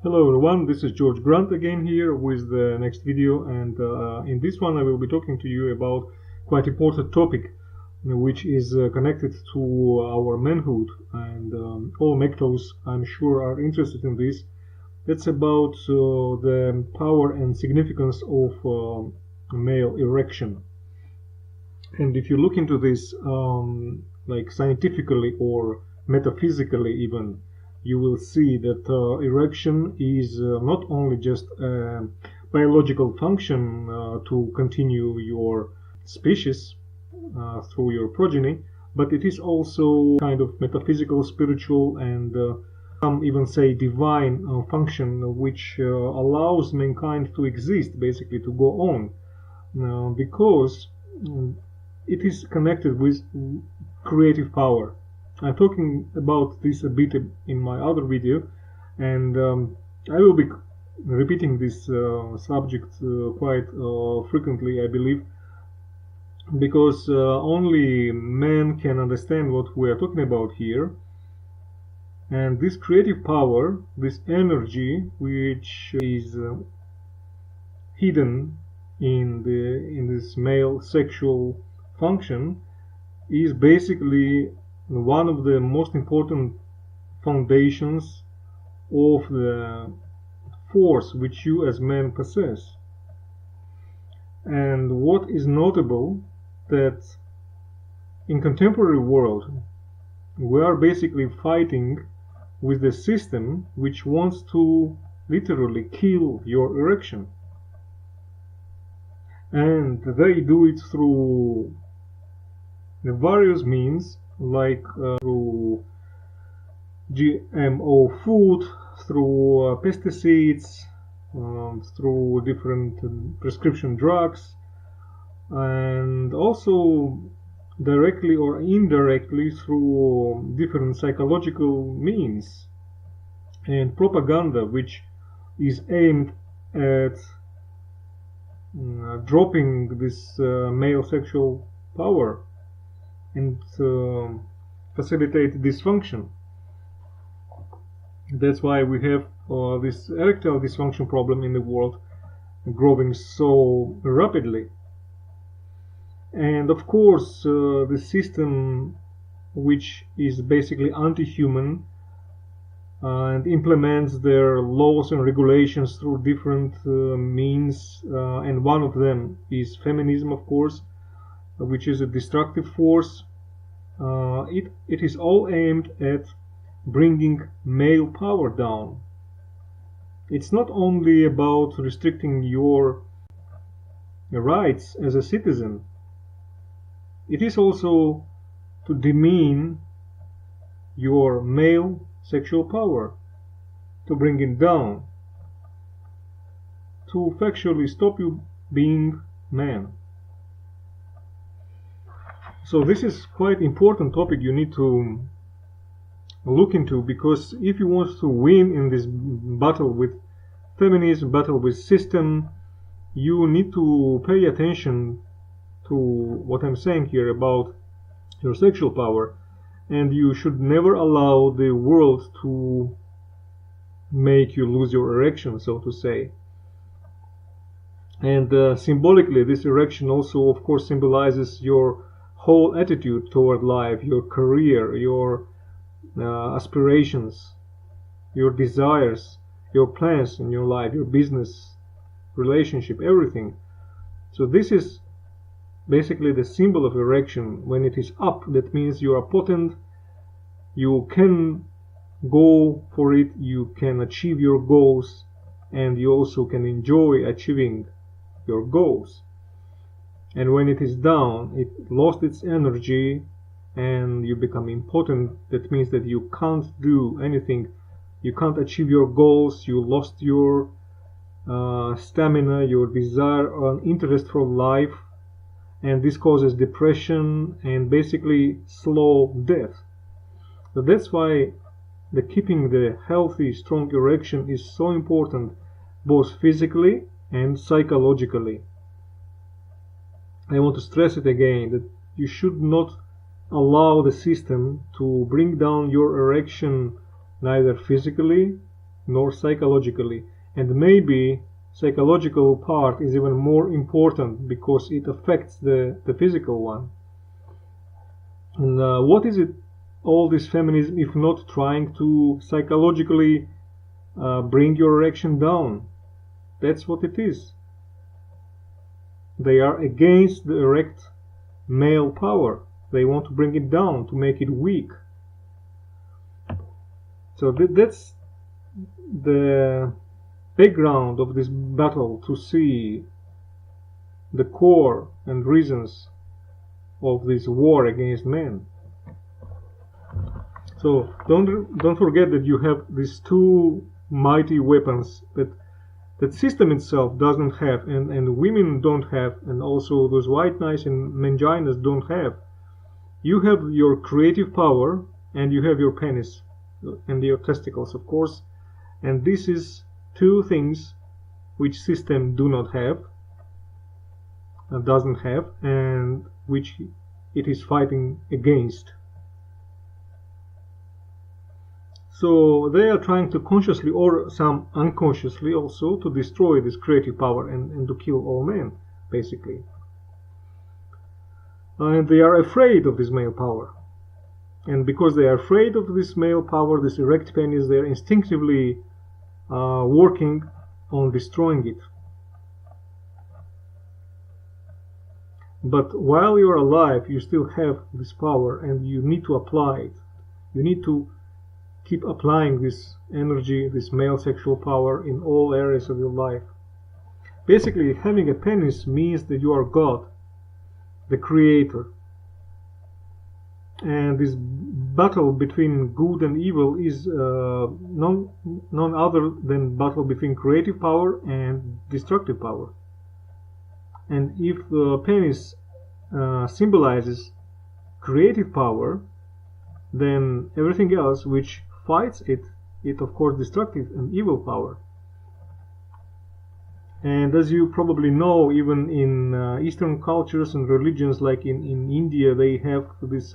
Hello everyone, this is George Grant again here with the next video, and in this one I will be talking to you about quite important topic which is connected to our manhood, and all MGTOWs I'm sure are interested in this. It's about the power and significance of male erection. And if you look into this like scientifically or metaphysically even, you will see that erection is not only just a biological function to continue your species through your progeny, but it is also kind of metaphysical, spiritual, and some even say divine function, which allows mankind to exist, basically to go on, because it is connected with creative power. I'm talking about this a bit in my other video, and I will be repeating this subject quite frequently, I believe, because only man can understand what we are talking about here. And this creative power, this energy, which is hidden in this male sexual function, is basically one of the most important foundations of the force which you as men possess. And what is notable, that in contemporary world we are basically fighting with the system which wants to literally kill your erection, and they do it through the various means, like through GMO food, through pesticides, through different prescription drugs, and also directly or indirectly through different psychological means and propaganda, which is aimed at dropping this male sexual power and facilitate dysfunction. That's why we have this erectile dysfunction problem in the world growing so rapidly. And of course the system, which is basically anti-human and implements their laws and regulations through different means, and one of them is feminism, of course, which is a destructive force. It is all aimed at bringing male power down. It's not only about restricting your rights as a citizen, it is also to demean your male sexual power, to bring it down, to factually stop you being man. So this is quite important topic you need to look into, because if you want to win in this battle with feminism, battle with system, you need to pay attention to what I'm saying here about your sexual power, and you should never allow the world to make you lose your erection, so to say. And symbolically, this erection also, of course, symbolizes your whole attitude toward life, your career, your aspirations, your desires, your plans in your life, your business, relationship, everything. So this is basically the symbol of erection. When it is up, that means you are potent, you can go for it, you can achieve your goals, and you also can enjoy achieving your goals. And when it is down, it lost its energy and you become impotent. That means that you can't do anything, you can't achieve your goals, you lost your stamina, your desire and interest for life, and this causes depression and basically slow death. So that's why keeping the healthy, strong erection is so important, both physically and psychologically. I want to stress it again, that you should not allow the system to bring down your erection, neither physically nor psychologically. And maybe psychological part is even more important because it affects the physical one. And what is it, all this feminism, if not trying to psychologically bring your erection down? That's what it is. They are against the erect male power. They want to bring it down, to make it weak. So that's the background of this battle, to see the core and reasons of this war against men. So don't forget that you have these two mighty weapons that system itself doesn't have, and women don't have, and also those white knights and manginas don't have. You have your creative power, and you have your penis and your testicles, of course, and this is two things which system do not have, doesn't have, and which it is fighting against. So they are trying to consciously, or some unconsciously also, to destroy this creative power and to kill all men, basically. And they are afraid of this male power. And because they are afraid of this male power, this erect penis, they are instinctively working on destroying it. But while you're alive, you still have this power, and you need to apply it. You need to keep applying this energy, this male sexual power, in all areas of your life. Basically, having a penis means that you are God, the creator. And this battle between good and evil is none other than battle between creative power and destructive power. And if the penis symbolizes creative power, then everything else which fights it of course destructive and evil power. And as you probably know, even in Eastern cultures and religions, like in India, they have this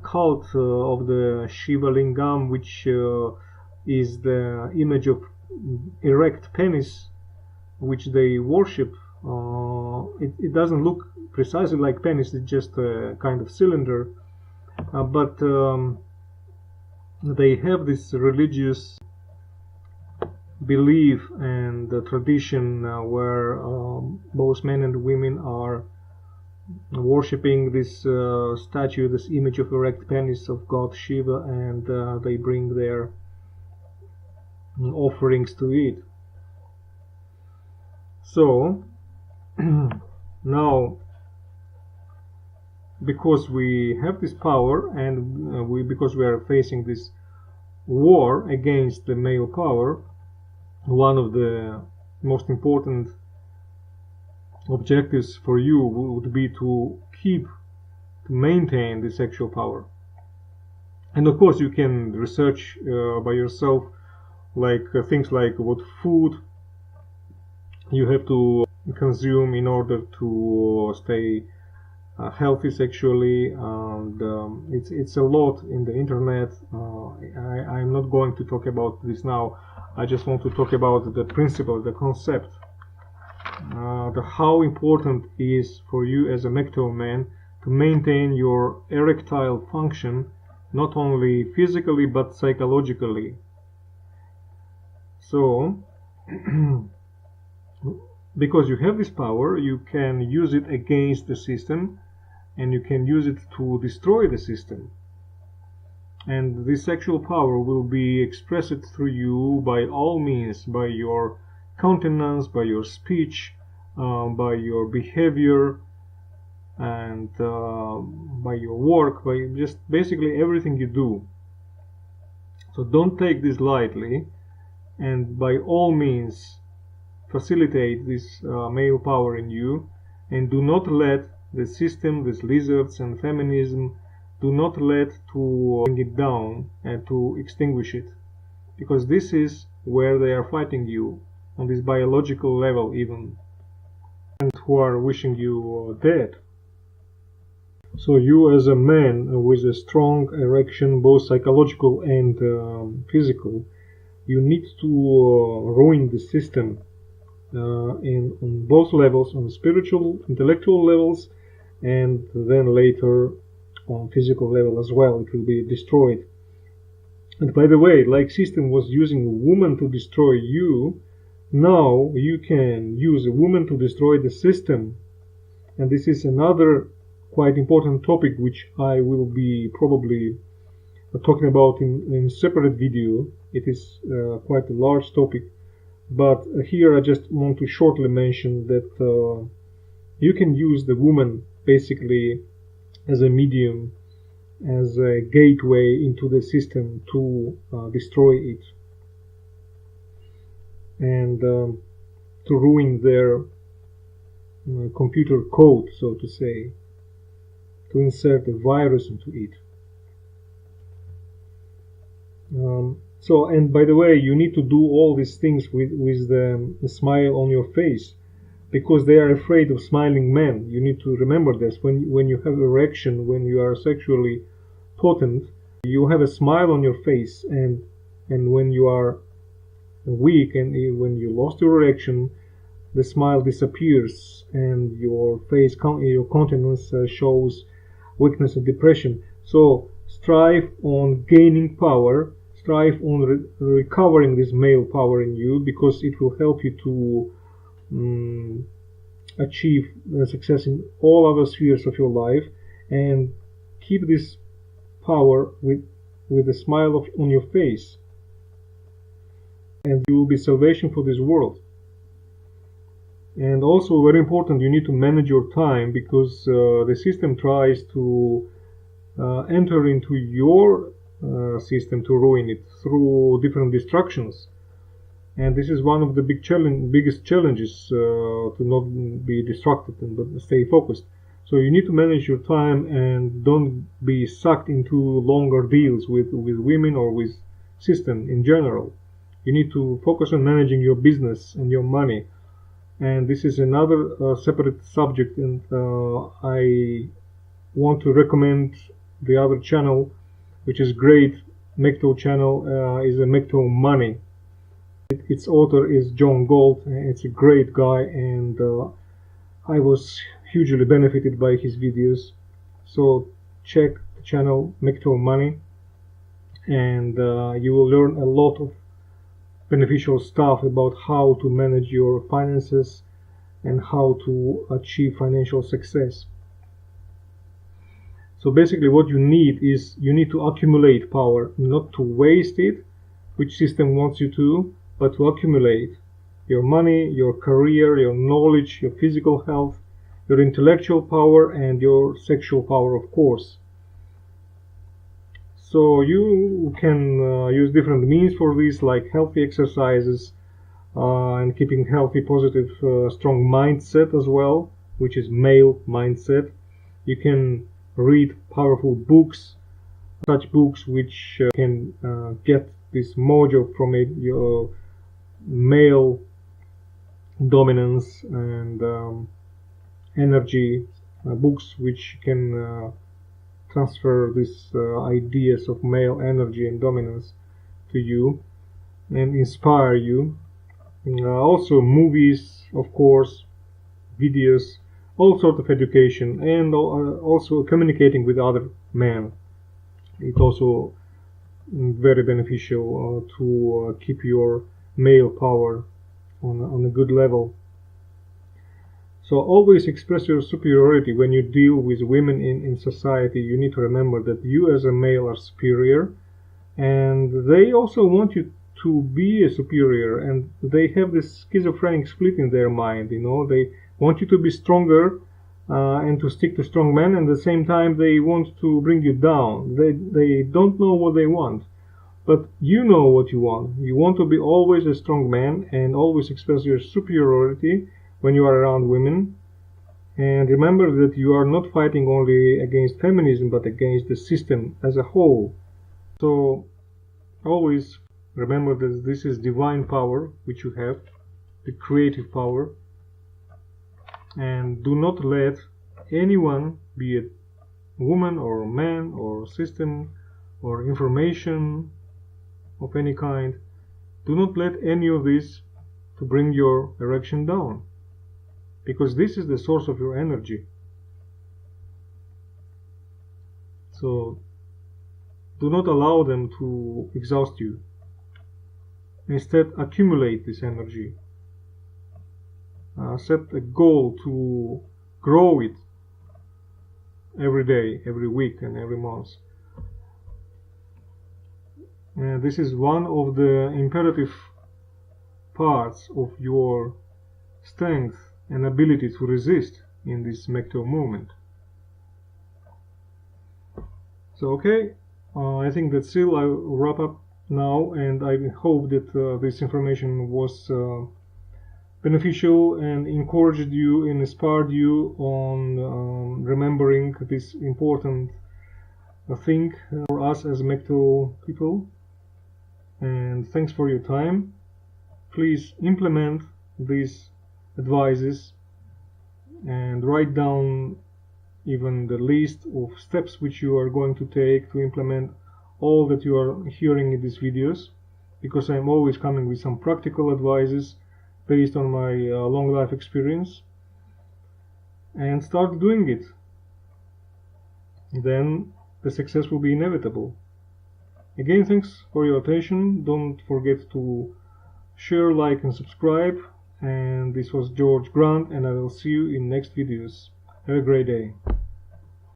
cult of the Shiva Lingam, which is the image of erect penis, which they worship. It doesn't look precisely like penis, it's just a kind of cylinder, but they have this religious belief and tradition where both men and women are worshipping this statue, this image of erect penis of God Shiva, and they bring their offerings to it. So now, because we have this power, and because we are facing this war against the male power, one of the most important objectives for you would be to maintain the sexual power. And of course you can research by yourself, like things like what food you have to consume in order to stay healthy sexually, and it's a lot in the internet. I'm not going to talk about this now. I just want to talk about the principle, the concept, how important it is for you as a MGTOW man to maintain your erectile function, not only physically but psychologically. So because you have this power, you can use it against the system, and you can use it to destroy the system. And this sexual power will be expressed through you by all means, by your countenance, by your speech, by your behavior, and by your work, by just basically everything you do. So don't take this lightly, and by all means facilitate this male power in you, and do not let the system, these lizards and feminism, do not let to bring it down and to extinguish it, because this is where they are fighting you, on this biological level even, and who are wishing you dead. So you as a man with a strong erection, both psychological and physical, you need to ruin the system on both levels, on spiritual, intellectual levels, and then later on physical level as well. It will be destroyed. And by the way, like system was using a woman to destroy you, now you can use a woman to destroy the system. And this is another quite important topic which I will be probably talking about in separate video. It is quite a large topic, but here I just want to shortly mention that you can use the woman basically as a medium, as a gateway into the system to destroy it and to ruin their computer code, so to say, to insert a virus into it. So, and by the way, you need to do all these things with the smile on your face, because they are afraid of smiling men. You need to remember this. When you have erection, when you are sexually potent, you have a smile on your face, and when you are weak and when you lost your erection, the smile disappears and your face, your countenance shows weakness and depression. So strive on gaining power, strive on recovering this male power in you, because it will help you to achieve success in all other spheres of your life, and keep this power with a smile on your face, and you will be salvation for this world. And also very important, you need to manage your time, because the system tries to enter into your system to ruin it through different distractions. And this is one of the biggest challenges, to not be distracted but stay focused. So you need to manage your time and don't be sucked into longer deals with women or with system in general. You need to focus on managing your business and your money. And this is another separate subject, and I want to recommend the other channel, which is great. MGTOW channel is a MGTOW Money. Its author is John Gold. It's a great guy, and I was hugely benefited by his videos. So check the channel MGTOW Money, and you will learn a lot of beneficial stuff about how to manage your finances and how to achieve financial success. So basically what you need is, you need to accumulate power, not to waste it, which system wants you to, but to accumulate your money, your career, your knowledge, your physical health, your intellectual power, and your sexual power, of course. So you can use different means for this, like healthy exercises and keeping healthy, positive, strong mindset as well, which is male mindset. You can read powerful books, such books which can get this mojo from it, your male dominance and energy, books which can transfer these ideas of male energy and dominance to you and inspire you. Also movies, of course, videos, all sort of education, and also communicating with other men. It's also very beneficial to keep your male power on a good level. So always express your superiority when you deal with women in society. You need to remember that you as a male are superior, and they also want you to be a superior, and they have this schizophrenic split in their mind. You know, they want you to be stronger and to stick to strong men, and at the same time they want to bring you down. They don't know what they want, but you know what you want. You want to be always a strong man and always express your superiority when you are around women. And remember that you are not fighting only against feminism, but against the system as a whole. So always remember that this is divine power which you have, the creative power, and do not let anyone, be it woman or a man or system or information of any kind, Do not let any of this to bring your erection down, because this is the source of your energy. So do not allow them to exhaust you. Instead, accumulate this energy. Set a goal to grow it every day, every week, and every month. And this is one of the imperative parts of your strength and ability to resist in this MGTOW movement. So okay, I think that's it. I'll wrap up now, and I hope that this information was beneficial and encouraged you and inspired you on remembering this important thing for us as MGTOW people. And thanks for your time. Please implement these advices and write down even the list of steps which you are going to take to implement all that you are hearing in these videos, because I'm always coming with some practical advices based on my long life experience. And start doing it. Then the success will be inevitable. Again, thanks for your attention. Don't forget to share, like, and subscribe. And this was George Grant, and I will see you in next videos. Have a great day.